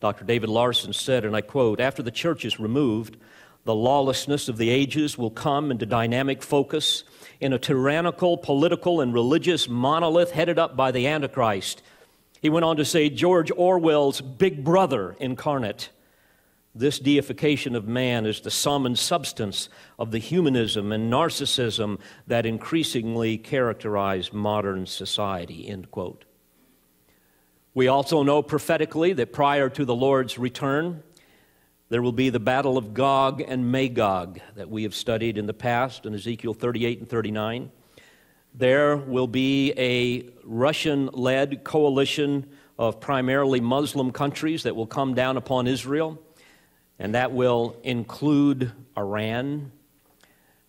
Dr. David Larson said, and I quote, "After the church is removed, the lawlessness of the ages will come into dynamic focus in a tyrannical, political, and religious monolith headed up by the Antichrist." He went on to say, George Orwell's Big Brother incarnate. This deification of man is the sum and substance of the humanism and narcissism that increasingly characterize modern society, end quote. We also know prophetically that prior to the Lord's return, there will be the battle of Gog and Magog that we have studied in the past in Ezekiel 38 and 39. There will be a Russian-led coalition of primarily Muslim countries that will come down upon Israel, and that will include Iran,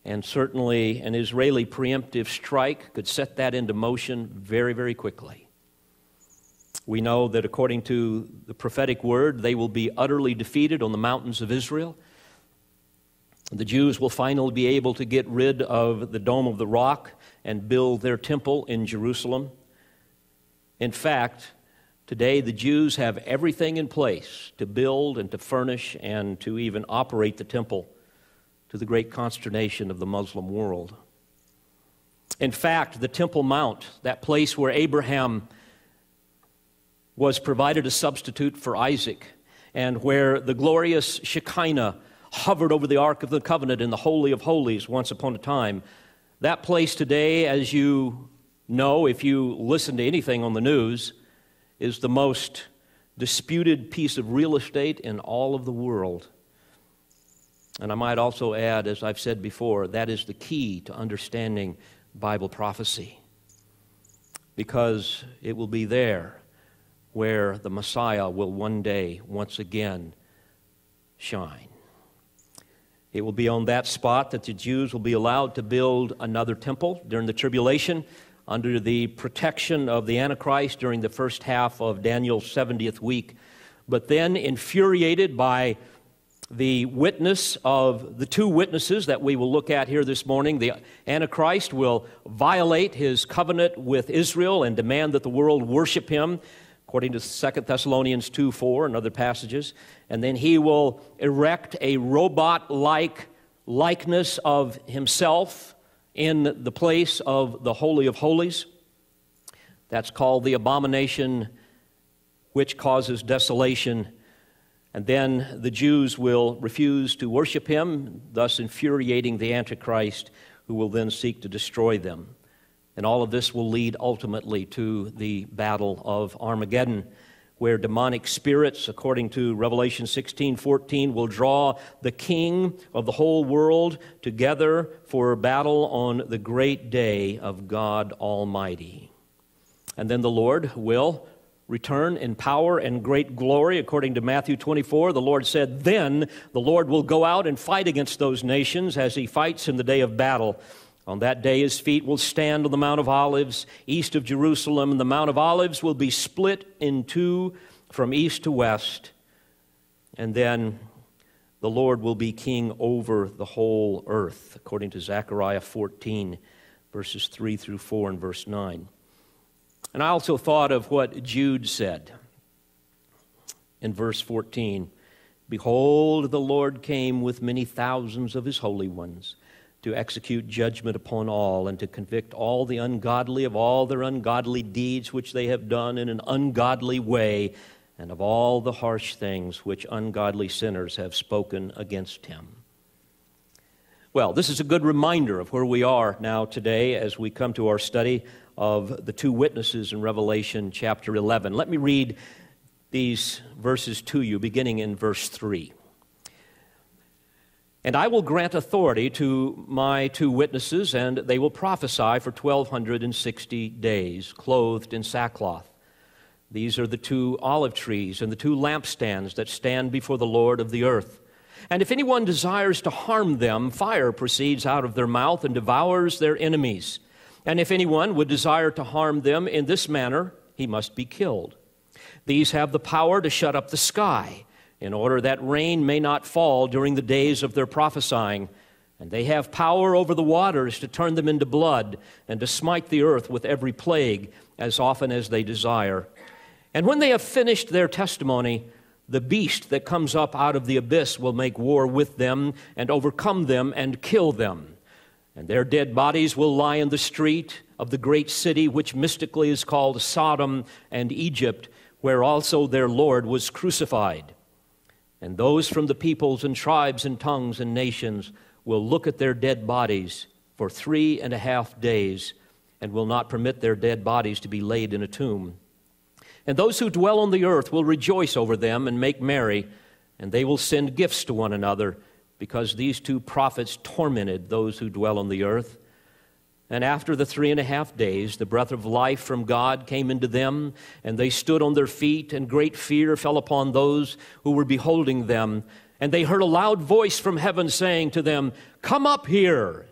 and certainly an Israeli preemptive strike could set that into motion very, very quickly. We know that according to the prophetic word, they will be utterly defeated on the mountains of Israel. The Jews will finally be able to get rid of the Dome of the Rock and build their temple in Jerusalem. In fact, today the Jews have everything in place to build and to furnish and to even operate the temple, to the great consternation of the Muslim world. In fact, the Temple Mount, that place where Abraham was provided a substitute for Isaac, and where the glorious Shekinah hovered over the Ark of the Covenant in the Holy of Holies once upon a time, that place today, as you know if you listen to anything on the news, is the most disputed piece of real estate in all of the world. And I might also add, as I've said before, that is the key to understanding Bible prophecy, because it will be there where the Messiah will one day, once again, shine. It will be on that spot that the Jews will be allowed to build another temple during the tribulation under the protection of the Antichrist during the first half of Daniel's 70th week. But then, infuriated by the witness of the two witnesses that we will look at here this morning, the Antichrist will violate his covenant with Israel and demand that the world worship him, according to 2 Thessalonians 2:4 and other passages. And then he will erect a robot-like likeness of himself in the place of the Holy of Holies. That's called the abomination which causes desolation. And then the Jews will refuse to worship him, thus infuriating the Antichrist, who will then seek to destroy them. And all of this will lead ultimately to the battle of Armageddon, where demonic spirits, according to Revelation 16:14, will draw the king of the whole world together for battle on the great day of God Almighty. And then the Lord will return in power and great glory. According to Matthew 24, the Lord said, "Then the Lord will go out and fight against those nations as he fights in the day of battle. On that day his feet will stand on the Mount of Olives, east of Jerusalem, and the Mount of Olives will be split in two from east to west. And then the Lord will be king over the whole earth," according to Zechariah 14, verses 3 through 4 and verse 9. And I also thought of what Jude said in verse 14. "Behold, the Lord came with many thousands of his holy ones, to execute judgment upon all, and to convict all the ungodly of all their ungodly deeds which they have done in an ungodly way, and of all the harsh things which ungodly sinners have spoken against him." Well, this is a good reminder of where we are now today as we come to our study of the two witnesses in Revelation chapter 11. Let me read these verses to you, beginning in verse 3. "And I will grant authority to my two witnesses, and they will prophesy for 1,260 days, clothed in sackcloth. These are the two olive trees and the two lampstands that stand before the Lord of the earth. And if anyone desires to harm them, fire proceeds out of their mouth and devours their enemies. And if anyone would desire to harm them in this manner, he must be killed. These have the power to shut up the sky, in order that rain may not fall during the days of their prophesying. And they have power over the waters to turn them into blood, and to smite the earth with every plague as often as they desire. And when they have finished their testimony, The beast that comes up out of the abyss will make war with them and overcome them and kill them. And their dead bodies will lie in the street of the great city, which mystically is called Sodom and Egypt, where also their Lord was crucified. And those from the peoples and tribes and tongues and nations will look at their dead bodies for 3.5 days and will not permit their dead bodies to be laid in a tomb. And those who dwell on the earth will rejoice over them and make merry, and they will send gifts to one another, because these two prophets tormented those who dwell on the earth. And after the 3.5 days, the breath of life from God came into them, and they stood on their feet, and great fear fell upon those who were beholding them. And they heard a loud voice from heaven saying to them, "Come up here."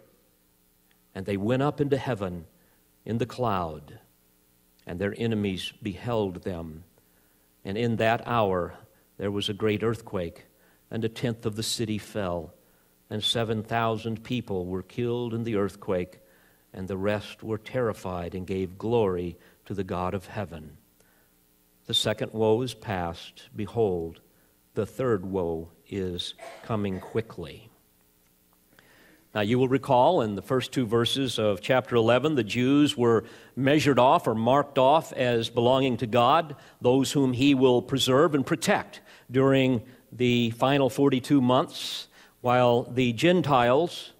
And they went up into heaven in the cloud, and their enemies beheld them. And in that hour there was a great earthquake, and 1/10 of the city fell, and 7,000 people were killed in the earthquake, and the rest were terrified and gave glory to the God of heaven. The second woe is past. Behold, the third woe is coming quickly. Now, you will recall in the first 2 verses of chapter 11, the Jews were measured off or marked off as belonging to God, those whom He will preserve and protect during the final 42 months, while the Gentiles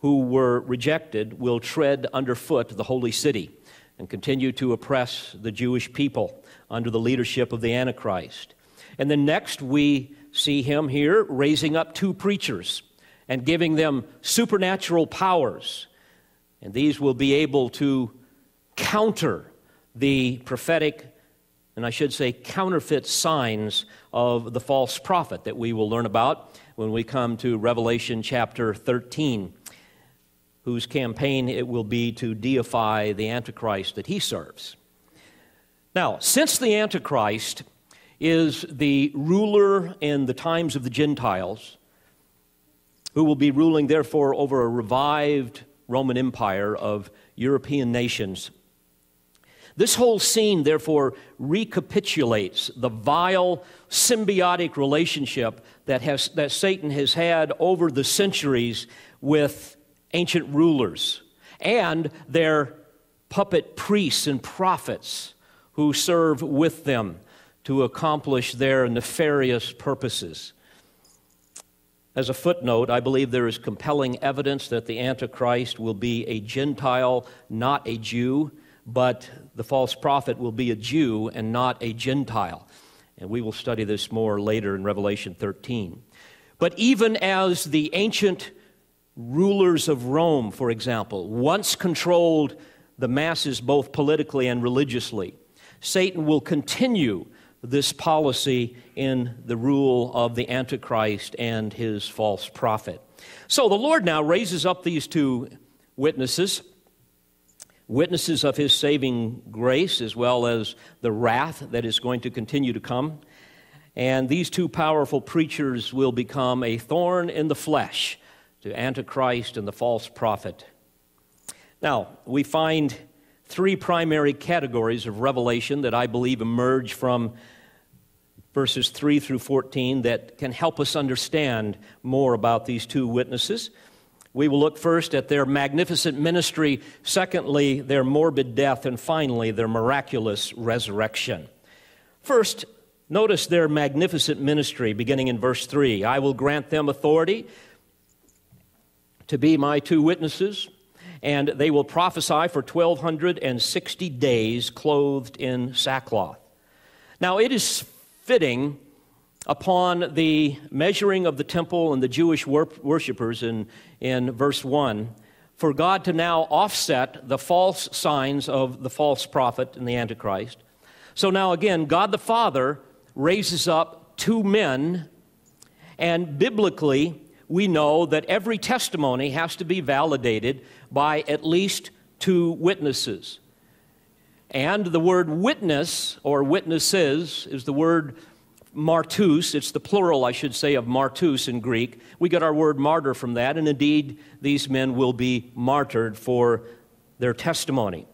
who were rejected will tread underfoot the holy city and continue to oppress the Jewish people under the leadership of the Antichrist. And then next we see Him here raising up 2 preachers and giving them supernatural powers. And these will be able to counter the prophetic, and I should say counterfeit signs of the false prophet that we will learn about when we come to Revelation chapter 13, whose campaign it will be to deify the Antichrist that he serves. Now, since the Antichrist is the ruler in the times of the Gentiles, who will be ruling, therefore, over a revived Roman Empire of European nations. This whole scene, therefore, recapitulates the vile symbiotic relationship that Satan has had over the centuries with ancient rulers and their puppet priests and prophets who serve with them to accomplish their nefarious purposes. As a footnote, I believe there is compelling evidence that the Antichrist will be a Gentile, not a Jew, but the false prophet will be a Jew and not a Gentile. And we will study this more later in Revelation 13. But even as the ancient rulers of Rome, for example, once controlled the masses both politically and religiously, Satan will continue this policy in the rule of the Antichrist and his false prophet. So the Lord now raises up these 2 witnesses of His saving grace, as well as the wrath that is going to continue to come. And these 2 powerful preachers will become a thorn in the flesh to Antichrist and the false prophet. Now, we find 3 primary categories of revelation that I believe emerge from verses 3 through 14 that can help us understand more about these 2 witnesses. We will look first at their magnificent ministry, secondly, their morbid death, and finally, their miraculous resurrection. First, notice their magnificent ministry beginning in verse 3. I will grant them authority to be my 2 witnesses, and they will prophesy for 1,260 days clothed in sackcloth. Now, it is fitting upon the measuring of the temple and the Jewish worshipers in verse 1 for God to now offset the false signs of the false prophet and the Antichrist. So now again, God the Father raises up 2 men, and biblically we know that every testimony has to be validated by at least 2 witnesses. And the word witness or witnesses is the word martus. It's the plural, I should say, of martus in Greek. We get our word martyr from that, and indeed these men will be martyred for their testimony.